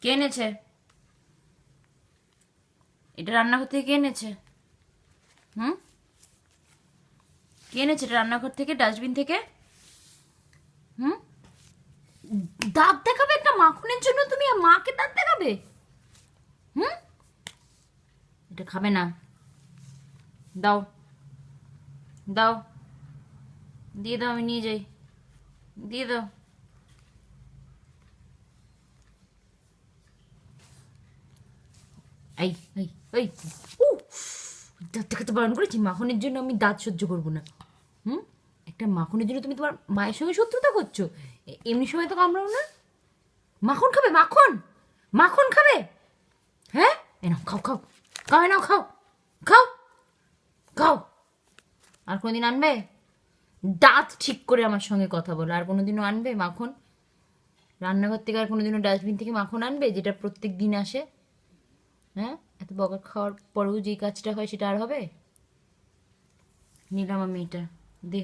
কে এনেছে? এটা রান্নাঘর থেকে কে এনেছে? হুম, কে এনেছে এটা রান্নাঘর থেকে, ডাস্টবিন থেকে? হুম, দাঁত দেখাবে একটা মাখনের জন্য? তুমি মাকে দাঁত দেখাবে? হুম, এটা খাবে না। দাও, দাও, দিয়ে দাও, আমি নিয়ে যাই। দিয়ে দাও। এই এই এই, দাঁত দেখাতে বারণ করেছি? মাখনের জন্য আমি দাঁত সহ্য করবো না। হুম, একটা মাখনের জন্য তুমি তোমার মায়ের সঙ্গে শত্রুতা করছো? এমনি সময় তো কামড়াও না। মাখন খাবে? মাখন, মাখন খাবে? হ্যাঁ, এ নাও, খাও খাও, খাও, নাও খাও, খাও, খাও। আর কোনোদিন আনবে? দাঁত ঠিক করে আমার সঙ্গে কথা বলো। আর কোনোদিনও আনবে মাখন রান্নাঘর থেকে? আর কোনোদিনও ডাস্টবিন থেকে মাখন আনবে, যেটা প্রত্যেক দিন আসে? হ্যাঁ, এত বকা খাওয়ার পরেও যে কাজটা হয় সেটা আর হবে? নিলাম আমি এটা, দে।